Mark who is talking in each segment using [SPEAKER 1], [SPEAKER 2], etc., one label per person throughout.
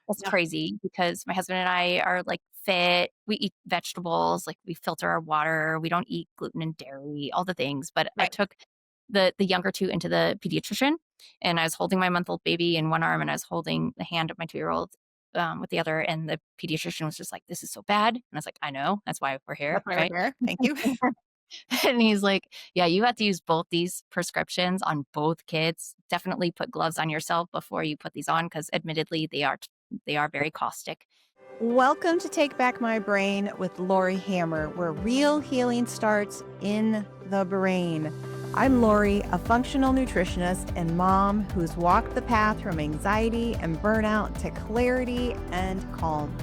[SPEAKER 1] It's
[SPEAKER 2] Yeah.
[SPEAKER 1] crazy because my husband and I are like fit. We eat vegetables, like we filter our water. We don't eat gluten and dairy, all the things. But I
[SPEAKER 2] Right.
[SPEAKER 1] took the younger two into the pediatrician, and I was holding my month old baby in one arm, and I was holding the hand of my 2-year-old with the other. And the pediatrician was just like, "This is so bad," and I was like, "I know. That's why we're here,
[SPEAKER 2] That's why we're
[SPEAKER 1] right?"
[SPEAKER 2] here. Thank you.
[SPEAKER 1] And he's like, "Yeah, you have to use both these prescriptions on both kids. Definitely put gloves on yourself before you put these on because admittedly they are very caustic."
[SPEAKER 2] Welcome to Take Back My Brain with Laurie Hammer, where real healing starts in the brain. I'm Laurie, a functional nutritionist and mom who's walked the path from anxiety and burnout to clarity and calm.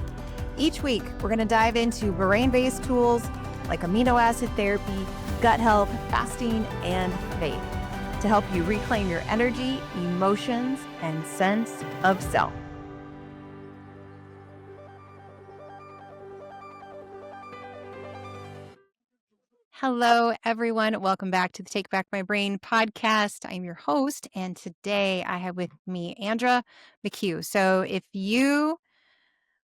[SPEAKER 2] Each week, we're going to dive into brain-based tools like amino acid therapy, gut health, fasting, and faith to help you reclaim your energy, emotions, and sense of self. Hello, everyone. Welcome back to the Take Back My Brain podcast. I'm your host, and today I have with me Andra McHugh. So, if you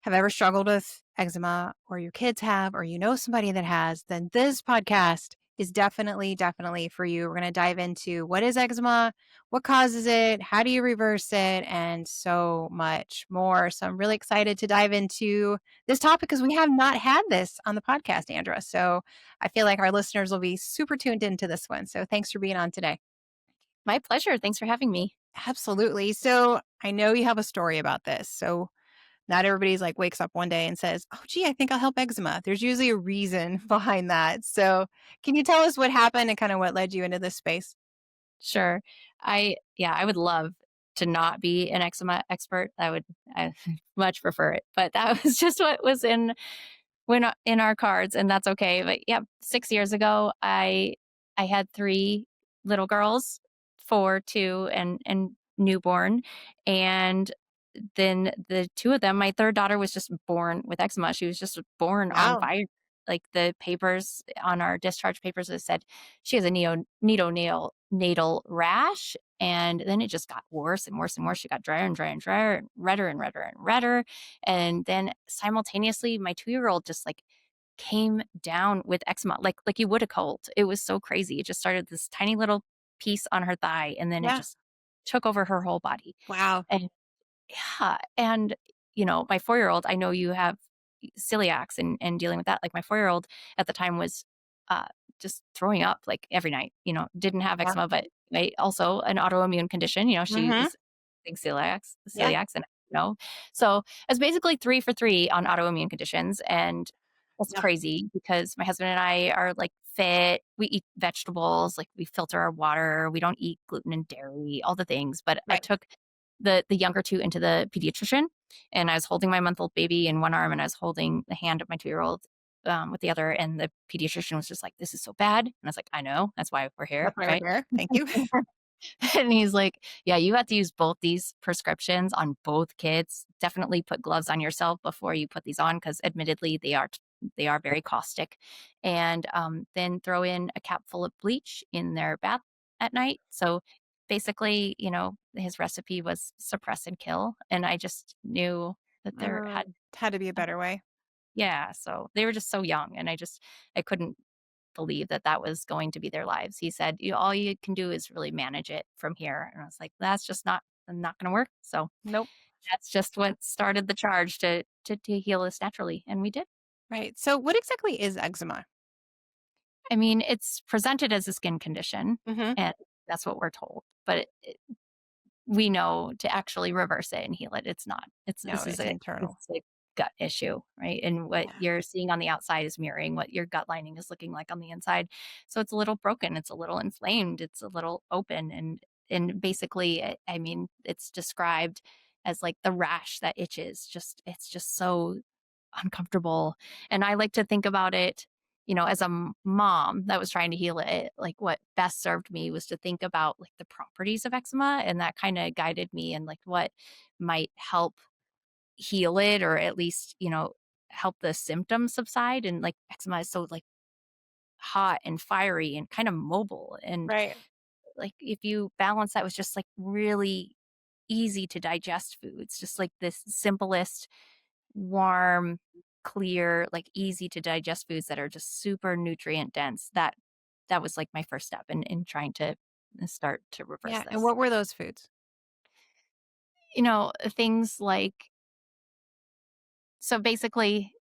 [SPEAKER 2] have ever struggled with eczema, or your kids have, or you know somebody that has, then this podcast is definitely for you. We're going to dive into what is eczema, what causes it, how do you reverse it, and so much more. So I'm really excited to dive into this topic because we have not had this on the podcast, Andra. So I feel like our listeners will be super tuned into this one. So thanks for being on today.
[SPEAKER 1] My pleasure. Thanks for having me.
[SPEAKER 2] Absolutely. So I know you have a story about this. So not everybody's like wakes up one day and says, "Oh, gee, I think I'll help eczema." There's usually a reason behind that. So, can you tell us what happened and kind of what led you into this space?
[SPEAKER 1] Sure. I would love to not be an eczema expert. I much prefer it. But that was just what was in our cards, and that's okay. But yeah, 6 years ago I had three little girls, 4, 2, and newborn. And then the two of them, my third daughter was just born with eczema. She was just born on
[SPEAKER 2] Wow.
[SPEAKER 1] fire. Like the papers on our discharge papers that said she has a neonatal rash. And then it just got worse and worse and worse. She got drier and drier and drier, and redder and redder and redder. And then simultaneously, my 2-year-old just like came down with eczema, like you would a cold. It was so crazy. It just started this tiny little piece on her thigh, and then it
[SPEAKER 2] Yeah.
[SPEAKER 1] just took over her whole body.
[SPEAKER 2] Wow.
[SPEAKER 1] And yeah, and, my 4-year-old, I know you have celiacs and dealing with that. Like, my 4-year-old at the time was, uh, just throwing up, like, every night, didn't have
[SPEAKER 2] Yeah.
[SPEAKER 1] eczema, but also an autoimmune condition. She
[SPEAKER 2] Mm-hmm.
[SPEAKER 1] is big celiacs
[SPEAKER 2] Yeah.
[SPEAKER 1] celiacs, and so I was basically 3 for 3 on autoimmune conditions. And it's
[SPEAKER 2] Yeah.
[SPEAKER 1] crazy because my husband and I are, like, fit. We eat vegetables, like, we filter our water. We don't eat gluten and dairy, all the things. But I
[SPEAKER 2] Right.
[SPEAKER 1] took the younger two into the pediatrician, and I was holding my month-old baby in one arm, and I was holding the hand of my 2-year-old, with the other. And the pediatrician was just like, "This is so bad," and I was like, "I know. That's why we're here,
[SPEAKER 2] That's why we're
[SPEAKER 1] right?"
[SPEAKER 2] here. Thank you.
[SPEAKER 1] And he's like, "Yeah, you have to use both these prescriptions on both kids. Definitely put gloves on yourself before you put these on because admittedly they are very caustic. And then throw in a cap full of bleach in their bath at night." So basically, his recipe was suppress and kill. And I just knew that there had,
[SPEAKER 2] Had to be a better way.
[SPEAKER 1] yeah. So they were just so young, and I couldn't believe that that was going to be their lives. He said, all you can do is really manage it from here." And I was like, "That's just not going to work." So
[SPEAKER 2] Nope.
[SPEAKER 1] that's just what started the charge to heal this naturally. And we did.
[SPEAKER 2] Right. So, what exactly is eczema?
[SPEAKER 1] I mean, it's presented as a skin condition,
[SPEAKER 2] Mm-hmm.
[SPEAKER 1] and that's what we're told. But we know to actually reverse it and heal it, it's not.
[SPEAKER 2] No, it's internal.
[SPEAKER 1] It's a gut issue, right? And what
[SPEAKER 2] Yeah.
[SPEAKER 1] you're seeing on the outside is mirroring what your gut lining is looking like on the inside. So it's a little broken, it's a little inflamed, it's a little open. And basically, I mean, it's described as like the rash that itches. It's just so uncomfortable. And I like to think about it, as a mom that was trying to heal it. Like, what best served me was to think about like the properties of eczema, and that kind of guided me and like what might help heal it, or at least, help the symptoms subside. And like eczema is so like hot and fiery and kind of mobile. And
[SPEAKER 2] Right.
[SPEAKER 1] like if you balance that with just like really easy to digest foods, just like this simplest, warm, clear, like easy to digest foods that are just super nutrient dense. That was like my first step in trying to start to reverse
[SPEAKER 2] Yeah, and
[SPEAKER 1] this.
[SPEAKER 2] what were those foods?
[SPEAKER 1] Things like so basically,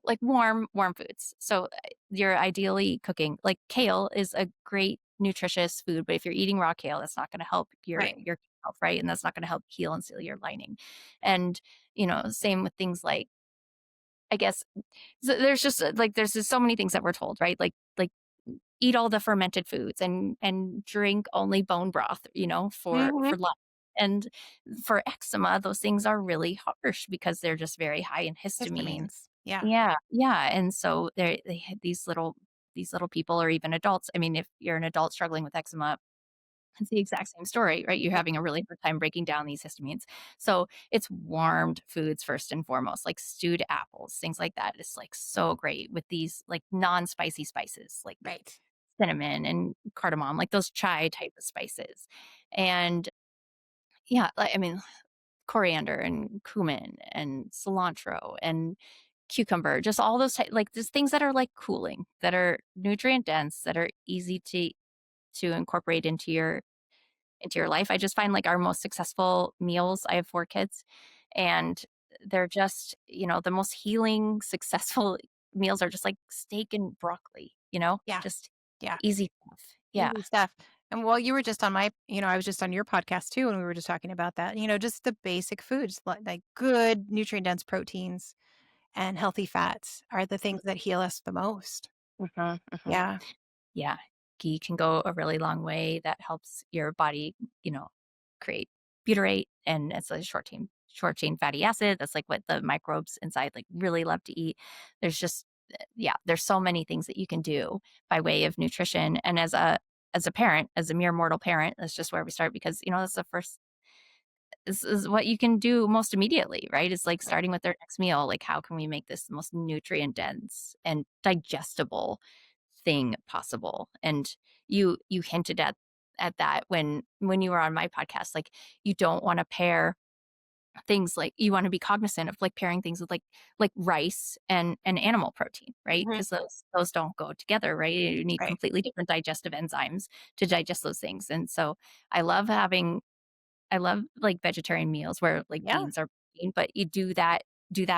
[SPEAKER 1] like warm foods. So you're ideally cooking like kale is a great nutritious food, but if you're eating raw kale, that's not going to help
[SPEAKER 2] Right.
[SPEAKER 1] your health, right? And that's not going to help heal and seal your lining. And same with things like I guess there's just there's just so many things that we're told, right? Like eat all the fermented foods and drink only bone broth,
[SPEAKER 2] Mhm.
[SPEAKER 1] for life. And for eczema, those things are really harsh because they're just very high in histamine.
[SPEAKER 2] Histamines. Yeah.
[SPEAKER 1] Yeah, yeah, and so they had these little people or even adults. I mean, if you're an adult struggling with eczema, it's the exact same story, right? You're
[SPEAKER 2] Yeah.
[SPEAKER 1] having a really hard time breaking down these histamines. So it's warmed foods first and foremost, like stewed apples, things like that. It's like so great with these like non-spicy spices, like
[SPEAKER 2] Right.
[SPEAKER 1] cinnamon and cardamom, like those chai type of spices. And yeah, I mean, coriander and cumin and cilantro and cucumber, just all those like just things that are like cooling, that are nutrient dense, that are easy to incorporate into your life. I just find like our most successful meals. I have 4 kids and they're just, the most healing, successful meals are just like steak and broccoli,
[SPEAKER 2] Yeah.
[SPEAKER 1] just
[SPEAKER 2] Yeah.
[SPEAKER 1] easy stuff. Yeah.
[SPEAKER 2] Easy stuff. And while you were just on I was just on your podcast too, and we were just talking about that, just the basic foods, like good nutrient dense proteins and healthy fats are the things that heal us the most.
[SPEAKER 1] Mhm, mhm.
[SPEAKER 2] Yeah.
[SPEAKER 1] Yeah. Ghee can go a really long way. That helps your body, create butyrate, and it's a short chain fatty acid. That's like what the microbes inside like really love to eat. There's just yeah, there's so many things that you can do by way of nutrition. And as a parent, as a mere mortal parent, that's just where we start because that's the first this is what you can do most immediately, right? It's like
[SPEAKER 2] Right.
[SPEAKER 1] starting with their next meal. Like, how can we make this the most nutrient dense and digestible thing possible? And you hinted at that when you were on my podcast. Like, you don't want to pair things like you want to be cognizant of like pairing things with like rice and animal protein, right?
[SPEAKER 2] Mhm.
[SPEAKER 1] Because those don't go together, right? You need
[SPEAKER 2] Right.
[SPEAKER 1] completely different digestive enzymes to digest those things. And so I love having I love, like, vegetarian meals where, like,
[SPEAKER 2] Yeah.
[SPEAKER 1] beans are protein, but you do that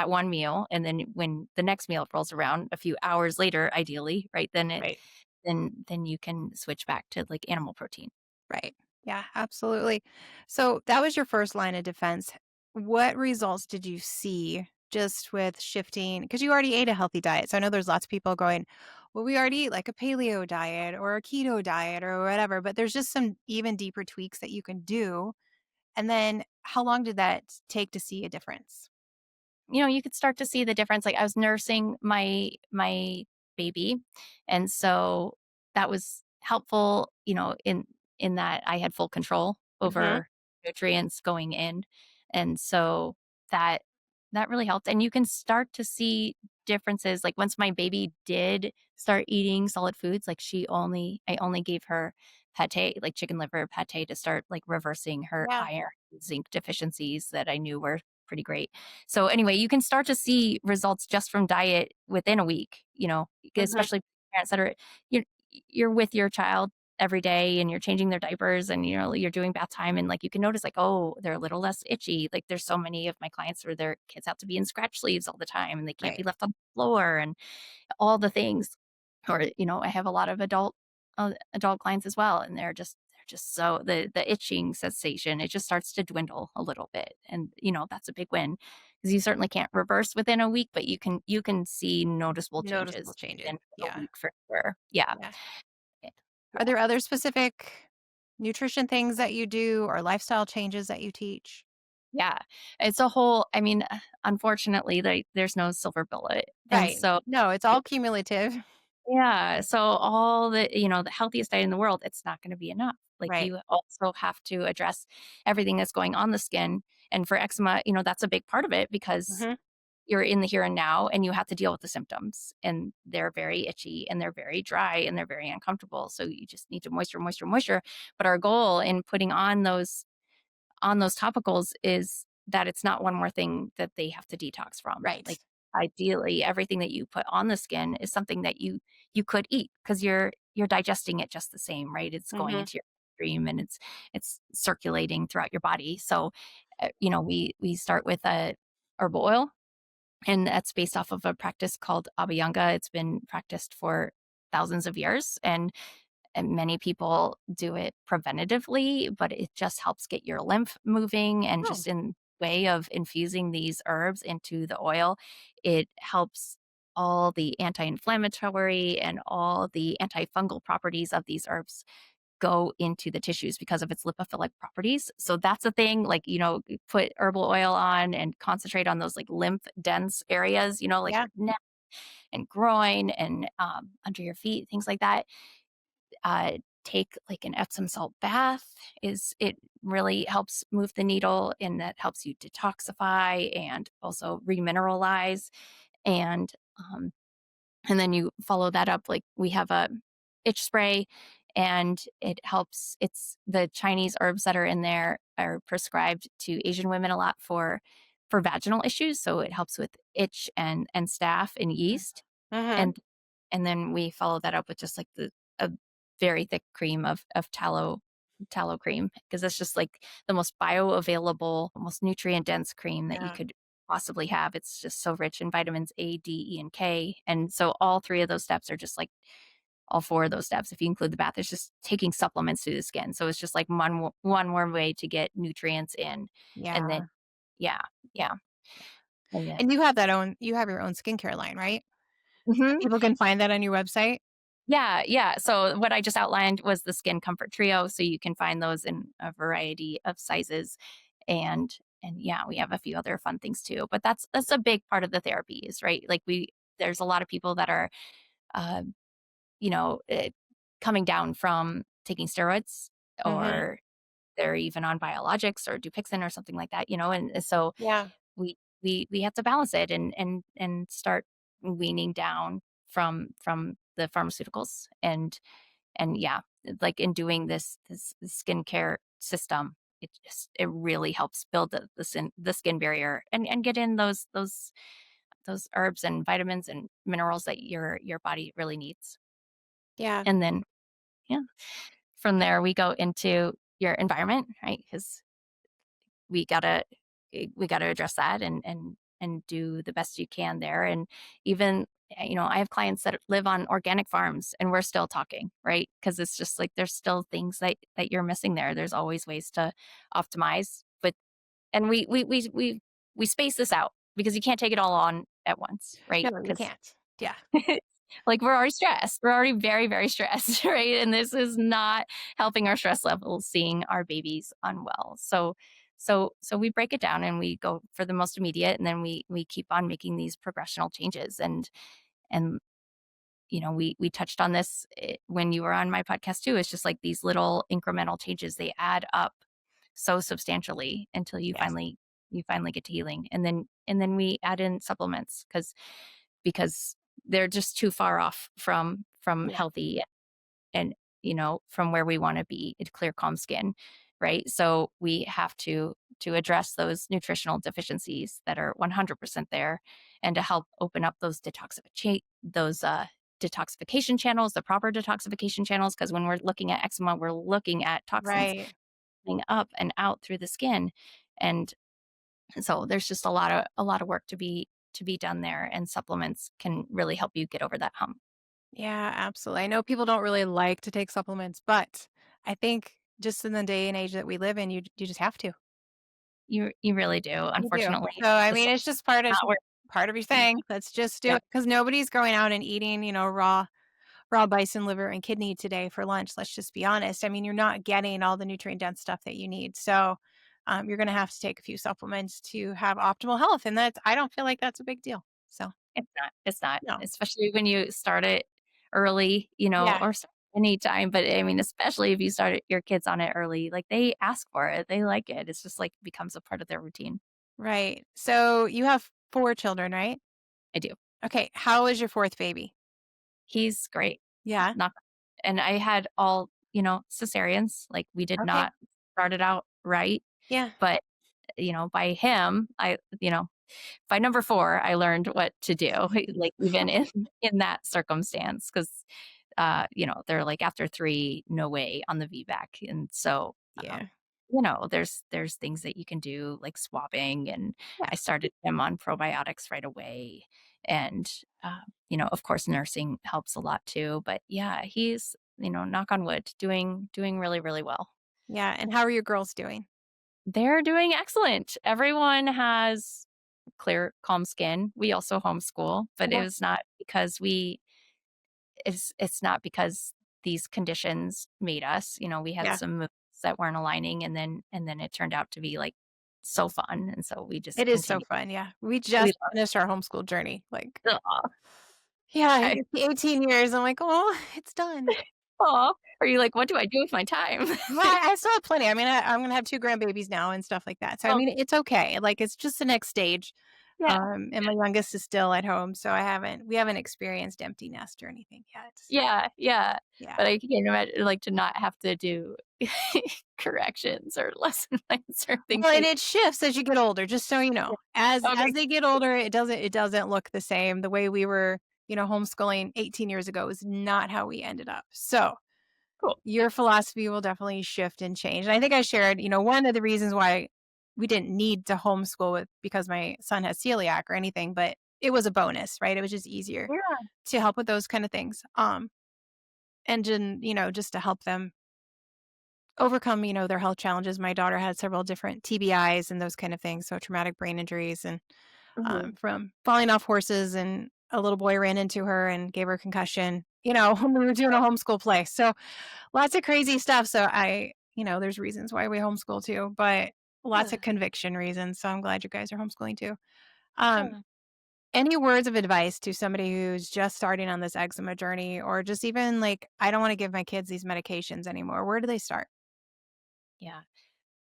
[SPEAKER 1] one meal, and then when the next meal rolls around a few hours later, ideally, right,
[SPEAKER 2] Right.
[SPEAKER 1] then you can switch back to, like, animal protein.
[SPEAKER 2] Right. Yeah, absolutely. So that was your first line of defense. What results did you see just with shifting? Because you already ate a healthy diet. So I know there's lots of people going, well, we already eat like a paleo diet or a keto diet or whatever, but there's just some even deeper tweaks that you can do. And then how long did that take to see a difference?
[SPEAKER 1] You could start to see the difference. Like I was nursing my baby, and so that was helpful, in that I had full control
[SPEAKER 2] Hmm.
[SPEAKER 1] over nutrients going in. And so that that really helped. And you can start to see differences. Like once my baby did start eating solid foods, like I only gave her pate, like chicken liver pate to start like reversing her
[SPEAKER 2] Yeah.
[SPEAKER 1] iron and zinc deficiencies that I knew were pretty great. So anyway, you can start to see results just from diet within a week,
[SPEAKER 2] Hmm.
[SPEAKER 1] especially parents that are you're you're with your child every day and you're changing their diapers and you're doing bath time and like you can notice like, oh, they're a little less itchy. Like there's so many of my clients where their kids have to be in scratch sleeves all the time and they can't be
[SPEAKER 2] Right.
[SPEAKER 1] left on the floor and all the things. Or, I have a lot of adult clients as well, and they're just so the itching sensation, it just starts to dwindle a little bit. And, that's a big win because you certainly can't reverse within a week, but you can see noticeable
[SPEAKER 2] Noticeable
[SPEAKER 1] changes
[SPEAKER 2] changes.
[SPEAKER 1] within a
[SPEAKER 2] Yeah.
[SPEAKER 1] week for sure. Yeah.
[SPEAKER 2] Yeah.
[SPEAKER 1] Yeah.
[SPEAKER 2] Are
[SPEAKER 1] Yeah.
[SPEAKER 2] there other specific nutrition things that you do or lifestyle changes that you teach?
[SPEAKER 1] Yeah. It's a whole I mean, unfortunately, there's no silver bullet. And
[SPEAKER 2] Right.
[SPEAKER 1] so
[SPEAKER 2] No, it's all cumulative.
[SPEAKER 1] yeah, so all the healthiest diet in the world, it's not gonna be enough. Like,
[SPEAKER 2] Right.
[SPEAKER 1] you also have to address everything that's going on the skin, and for eczema, that's a big part of it because
[SPEAKER 2] Mhm.
[SPEAKER 1] you're in the here and now, and you have to deal with the symptoms, and they're very itchy, and they're very dry, and they're very uncomfortable, so you just need to moisture, moisture, moisture, but our goal in putting on on those topicals is that it's not one more thing that they have to detox from.
[SPEAKER 2] Right.
[SPEAKER 1] Like, ideally, everything that you put on the skin is something that you could eat because you're digesting it just the same, right? It's going
[SPEAKER 2] Mhm.
[SPEAKER 1] into your stream and it's circulating throughout your body. So, we start with a herbal oil, and that's based off of a practice called Abhyanga. It's been practiced for thousands of years, and many people do it preventatively, but it just helps get your lymph moving, and
[SPEAKER 2] Oh,
[SPEAKER 1] just in way of infusing these herbs into the oil, it helps all the anti-inflammatory and all the antifungal properties of these herbs go into the tissues because of its lipophilic properties. So that's a thing, like, you put herbal oil on and concentrate on those like lymph dense areas, like
[SPEAKER 2] yeah.
[SPEAKER 1] your neck and groin and under your feet, things like that. Take like an Epsom salt bath, is it really helps move the needle, and that helps you detoxify and also remineralize. And um, and then you follow that up, like, we have a itch spray, and it helps. It's the Chinese herbs that are in there are prescribed to Asian women a lot for vaginal issues, so it helps with itch and staph and yeast.
[SPEAKER 2] Mhm.
[SPEAKER 1] And then we follow that up with just like the a very thick cream of tallow cream, because it's just like the most bioavailable, most nutrient dense cream that you
[SPEAKER 2] Yeah.
[SPEAKER 1] could possibly have. It's just so rich in vitamins A, D, E, and K. And so all three of those steps are just like all four of those steps, if you include the bath, it's just taking supplements to the skin. So it's just like one more way to get nutrients in. And then
[SPEAKER 2] Yeah.
[SPEAKER 1] yeah, yeah. And then
[SPEAKER 2] And you have your own skincare line, right? So
[SPEAKER 1] mhm.
[SPEAKER 2] people can find that on your website?
[SPEAKER 1] Yeah, yeah. So what I just outlined was the Skin Comfort Trio, so you can find those in a variety of sizes, and yeah, we have a few other fun things too. But that's a big part of the therapies, right? Like, there's a lot of people that are, uh, you know, eh, coming down from taking steroids,
[SPEAKER 2] Mhm.
[SPEAKER 1] or they're even on biologics or Dupixent or something like that, and so
[SPEAKER 2] Yeah.
[SPEAKER 1] we we have to balance it and start weaning down from the pharmaceuticals. And yeah, like, in doing this skincare system, it really helps build the skin barrier, and get in those herbs and vitamins and minerals that your body really needs.
[SPEAKER 2] Yeah.
[SPEAKER 1] And then yeah, from there we go into your environment, right? Because we gotta we gotta address that, and do the best you can there. And even, I have clients that live on organic farms, and we're still talking, right? Because it's just like there's still things that you're missing there. There's always ways to optimize, but and we space this out because you can't take it all on at once, right?
[SPEAKER 2] No, you
[SPEAKER 1] Because
[SPEAKER 2] can't. Yeah.
[SPEAKER 1] like, we're already stressed. We're already very, very stressed, right? And this is not helping our stress levels, seeing our babies unwell. So we break it down and we go for the most immediate, and then we keep on making these progressional changes. And we touched on this, when you were on my podcast too. It's just like these little incremental changes, they add up so substantially until
[SPEAKER 2] Yes.
[SPEAKER 1] you finally get to healing. And then we add in supplements because they're just too far off from
[SPEAKER 2] Yeah.
[SPEAKER 1] healthy, and from where we want to be, in clear calm skin, right? So we have to address those nutritional deficiencies that are 100% there, and to help open up those detoxification channels, the proper detoxification channels, because when we're looking at eczema, we're looking at toxins
[SPEAKER 2] Right.
[SPEAKER 1] coming up and out through the skin. And so there's just a lot of work to be done there, and supplements can really help you get over that hump.
[SPEAKER 2] Yeah, absolutely. I know people don't really like to take supplements, but I think just in the day and age that we live in, you just have to.
[SPEAKER 1] You really do,
[SPEAKER 2] You do.
[SPEAKER 1] unfortunately.
[SPEAKER 2] So, I
[SPEAKER 1] Just
[SPEAKER 2] mean, it's just part of
[SPEAKER 1] not where
[SPEAKER 2] part of your
[SPEAKER 1] you
[SPEAKER 2] thing. Let's just do
[SPEAKER 1] Yep,
[SPEAKER 2] it because nobody's going out and eating, raw bison liver and kidney today for lunch. Let's just be honest. I mean, you're not getting all the nutrient dense stuff that you need. So, you're going to have to take a few supplements to have optimal health. And I don't feel like that's a big deal. So,
[SPEAKER 1] it's not,
[SPEAKER 2] no.
[SPEAKER 1] especially when you start it early,
[SPEAKER 2] Yeah.
[SPEAKER 1] or start anytime, but I mean, especially if you start your kids on it early, like, they ask for it, they like it. It's just like becomes a part of their routine.
[SPEAKER 2] Right. So, you have 4 children, right?
[SPEAKER 1] I do.
[SPEAKER 2] Okay. How is your 4th baby?
[SPEAKER 1] He's great.
[SPEAKER 2] Yeah.
[SPEAKER 1] Not And I had all, cesareans, like, we did
[SPEAKER 2] Okay.
[SPEAKER 1] not start it out right.
[SPEAKER 2] Yeah.
[SPEAKER 1] But, by him, by number 4, I learned what to do, like, even in that circumstance, 'cause, they're like, "After 3, no way on the VBAC," and so,
[SPEAKER 2] Yeah.
[SPEAKER 1] there's things that you can do, like swabbing, and
[SPEAKER 2] Yeah.
[SPEAKER 1] I started him on probiotics right away, and, of course, nursing helps a lot too, but yeah, he's, knock on wood, doing really, really well.
[SPEAKER 2] Yeah. And how are your girls doing?
[SPEAKER 1] They're doing excellent. Everyone has clear, calm skin. We also homeschool, but it
[SPEAKER 2] Okay.
[SPEAKER 1] was not because it's not because these conditions made us. We had
[SPEAKER 2] Yeah.
[SPEAKER 1] some moves that weren't aligning, and then it turned out to be, like, so fun, and so we just
[SPEAKER 2] It is so
[SPEAKER 1] continue.
[SPEAKER 2] fun. Yeah. We
[SPEAKER 1] We
[SPEAKER 2] just
[SPEAKER 1] love
[SPEAKER 2] finished our homeschool journey. Like,
[SPEAKER 1] it. Aw.
[SPEAKER 2] yeah,
[SPEAKER 1] I
[SPEAKER 2] it's 18 years. I'm like, oh, it's done.
[SPEAKER 1] aw. Are you like, "What do I do with my time?"
[SPEAKER 2] Well, I still have plenty. I mean, I'm gonna have 2 grandbabies now and stuff like that. So I
[SPEAKER 1] Oh,
[SPEAKER 2] mean, it's okay. Like, it's just the next stage.
[SPEAKER 1] yeah.
[SPEAKER 2] And my youngest is still at home, so we haven't experienced empty nest or anything yet.
[SPEAKER 1] Yeah, yeah,
[SPEAKER 2] Yeah.
[SPEAKER 1] but I can't imagine, like, to not have to do corrections or lesson plans or things
[SPEAKER 2] Well, and
[SPEAKER 1] like.
[SPEAKER 2] it shifts as you get older, just so you
[SPEAKER 1] Yeah.
[SPEAKER 2] know. As
[SPEAKER 1] Okay,
[SPEAKER 2] they get older, it doesn't look the same. The way we were, homeschooling 18 years ago is not how we ended up. So,
[SPEAKER 1] cool.
[SPEAKER 2] your philosophy will definitely shift and change. And I think I shared, one of the reasons why we didn't need to homeschool with because my son has celiac or anything, but it was a bonus, right? It was just easier
[SPEAKER 1] Yeah,
[SPEAKER 2] to help with those kind of things. And then, just to help them overcome, their health challenges. My daughter had several different TBIs and those kind of things, so traumatic brain injuries, and
[SPEAKER 1] mhm.
[SPEAKER 2] from falling off horses, and a little boy ran into her and gave her a concussion. When we were doing a homeschool play, so lots of crazy stuff. So there's reasons why we homeschool too, but lots
[SPEAKER 1] Yeah,
[SPEAKER 2] of conviction reasons. So I'm glad you guys are homeschooling too. Um,
[SPEAKER 1] yeah.
[SPEAKER 2] any words of advice to somebody who's just starting on this eczema journey, or just even like, I don't want to give my kids these medications anymore? Where do they start?
[SPEAKER 1] Yeah.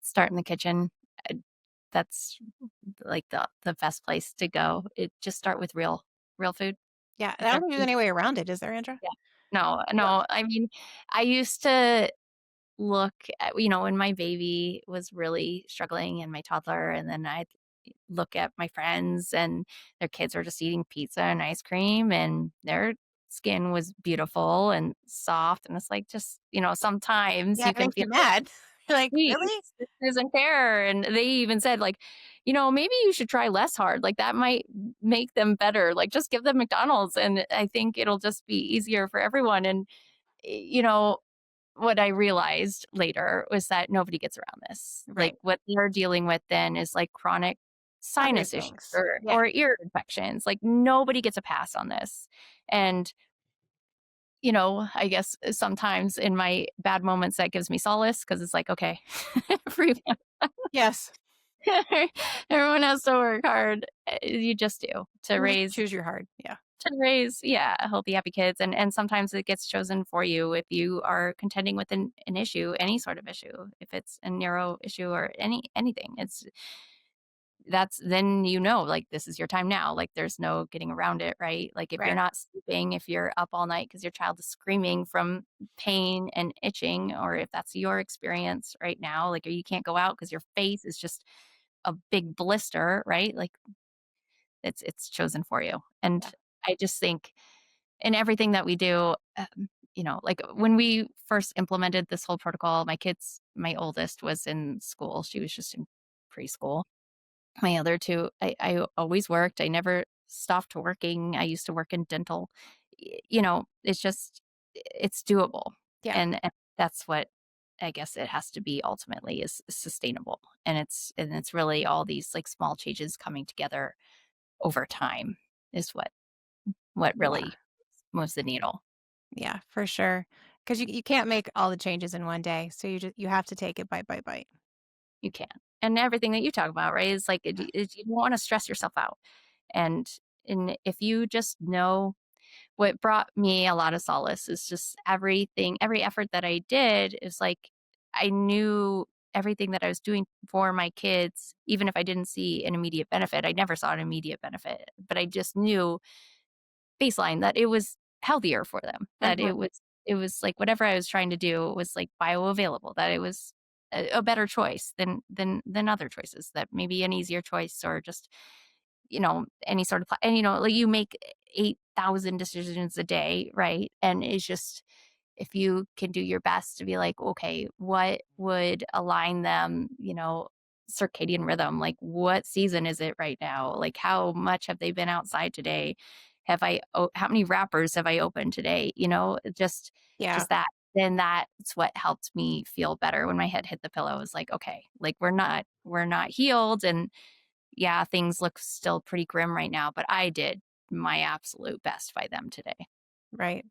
[SPEAKER 1] Start in the kitchen. Uh, that's, like, the best place to go. Just start with real food.
[SPEAKER 2] Yeah, I
[SPEAKER 1] If
[SPEAKER 2] don't think there's
[SPEAKER 1] everything.
[SPEAKER 2] any way around it, is there, Andra?
[SPEAKER 1] Yeah. No,
[SPEAKER 2] Yeah.
[SPEAKER 1] no, I mean, I used to look at, when my baby was really struggling and my toddler, and then I'd look at my friends and their kids were just eating pizza and ice cream, and their skin was beautiful and soft, and it's like, just, sometimes
[SPEAKER 2] Yeah,
[SPEAKER 1] you
[SPEAKER 2] it
[SPEAKER 1] can
[SPEAKER 2] makes
[SPEAKER 1] feel
[SPEAKER 2] you
[SPEAKER 1] like,
[SPEAKER 2] mad. You're like,
[SPEAKER 1] "Geez,
[SPEAKER 2] "Really?"
[SPEAKER 1] this isn't fair," and they even said, like, "Maybe you should try less hard, like, that might make them better, like, just give them McDonald's, and I think it'll just be easier for everyone," and, you know, what I realized later was that nobody gets around this. Like,
[SPEAKER 2] Right.
[SPEAKER 1] what they're dealing with then is, like, chronic
[SPEAKER 2] Other
[SPEAKER 1] sinus issues
[SPEAKER 2] things.
[SPEAKER 1] or
[SPEAKER 2] Yeah,
[SPEAKER 1] or ear infections, like, nobody gets a pass on this, and, I guess sometimes in my bad moments, that gives me solace because it's like, "Okay, everyone
[SPEAKER 2] yes.
[SPEAKER 1] everyone has to work hard." You just do to
[SPEAKER 2] You have to
[SPEAKER 1] raise
[SPEAKER 2] choose your heart. Yeah,
[SPEAKER 1] yeah, healthy, happy kids, and sometimes it gets chosen for you if you are contending with an issue, any sort of issue, if it's a neuro issue or anything. That's then, like, this is your time now, like, there's no getting around it, right? Like, if you're
[SPEAKER 2] right.
[SPEAKER 1] not sleeping, if you're up all night because your child is screaming from pain and itching, or if that's your experience right now, like, or you can't go out because your face is just a big blister, right? Like, it's chosen for you. And
[SPEAKER 2] Yeah,
[SPEAKER 1] I just think in everything that we do, like, when we first implemented this whole protocol, my oldest was in school. She was just in preschool. My other two, I always worked. I never stopped working. I used to work in dental. It's just, it's doable.
[SPEAKER 2] yeah,
[SPEAKER 1] And that's what I guess it has to be ultimately, is sustainable. And it's really all these, like, small changes coming together over time is what
[SPEAKER 2] yeah,
[SPEAKER 1] really moves the needle.
[SPEAKER 2] yeah, for sure. Because you can't make all the changes in one day, so you have to take it bite by bite.
[SPEAKER 1] You can. And everything that you talk about, right, is like, you don't wanna stress yourself out. And and if you just know what brought me a lot of solace is just every effort that I did is like, I knew everything that I was doing for my kids, even if I didn't see an immediate benefit. I never saw an immediate benefit, but I just knew baseline that it was healthier for them, that
[SPEAKER 2] Mhm.
[SPEAKER 1] it was like whatever I was trying to do was, like, bioavailable, that it was a better choice than other choices that may be an easier choice or just, any sort of and, like, you make 8,000 decisions a day, right? And it's just if you can do your best to be like, "Okay, what would align them," circadian rhythm, like, what season is it right now? Like, how much have they been outside today? How many wrappers have I opened today?
[SPEAKER 2] Yeah.
[SPEAKER 1] Just that. Then that's what helped me feel better when my head hit the pillow. It was like, "Okay, like, we're not healed, and yeah, things look still pretty grim right now, but I did my absolute best by them today."
[SPEAKER 2] Right.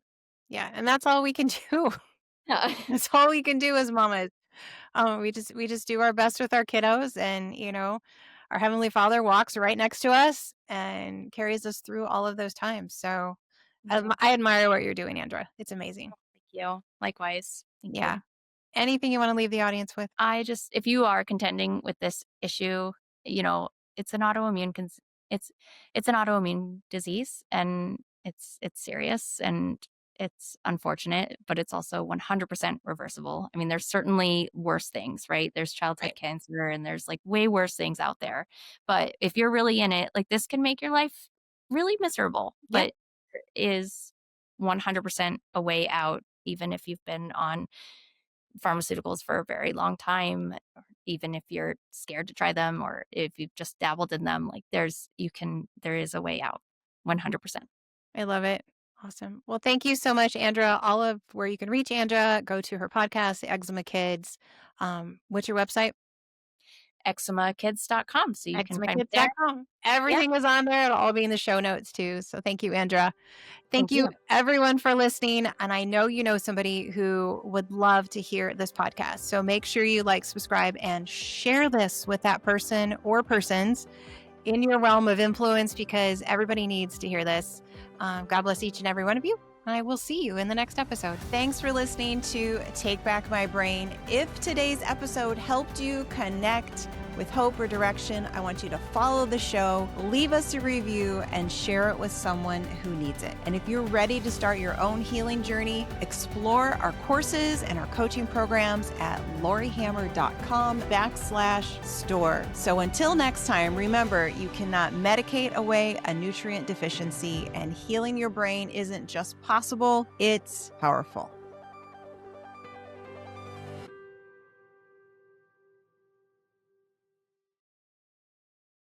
[SPEAKER 2] Yeah. And that's all we can do.
[SPEAKER 1] Yeah.
[SPEAKER 2] That's all we can do as mamas. We just do our best with our kiddos, and our Heavenly Father walks right next to us and carries us through all of those times. So
[SPEAKER 1] Yeah.
[SPEAKER 2] I admire what you're doing, Andra. It's amazing.
[SPEAKER 1] Thank you. Likewise. Thank
[SPEAKER 2] Yeah.
[SPEAKER 1] you.
[SPEAKER 2] Anything you want to leave the audience with?
[SPEAKER 1] If you are contending with this issue, you know, it's an autoimmune, it's, it's an autoimmune disease, and it's serious, and it's unfortunate, but it's also 100% reversible. I mean, there's certainly worse things, right? There's childhood
[SPEAKER 2] Right.
[SPEAKER 1] cancer and there's like way worse things out there. But if you're really in it, like this can make your life really miserable,
[SPEAKER 2] Yeah,
[SPEAKER 1] but there is 100% a way out, even if you've been on pharmaceuticals for a very long time, or even if you're scared to try them or if you've just dabbled in them, like there is a way out. 100%.
[SPEAKER 2] I love it. Awesome. Well, thank you so much, Andra. All of where you can reach Andra, go to her podcast, the Eczema Kids. What's your website?
[SPEAKER 1] EczemaKids.com. So you can find me there.
[SPEAKER 2] EczemaKids.com.
[SPEAKER 1] Yeah.
[SPEAKER 2] Everything is on there. It'll all be in the show notes too. So thank you, Andra. Thank
[SPEAKER 1] Thank
[SPEAKER 2] you,
[SPEAKER 1] you.
[SPEAKER 2] everyone, for listening. And I know you know somebody who would love to hear this podcast. So make sure you like, subscribe, and share this with that person or persons in your realm of influence, because everybody needs to hear this. God bless each and every one of you. I will see you in the next episode. Thanks for listening to Take Back My Brain. If today's episode helped you connect with hope or direction, I want you to follow the show, leave us a review, and share it with someone who needs it. And if you're ready to start your own healing journey, explore our courses and our coaching programs at lauriehammer.com/store. So until next time, remember, you cannot medicate away a nutrient deficiency, and healing your brain isn't just possible, it's powerful.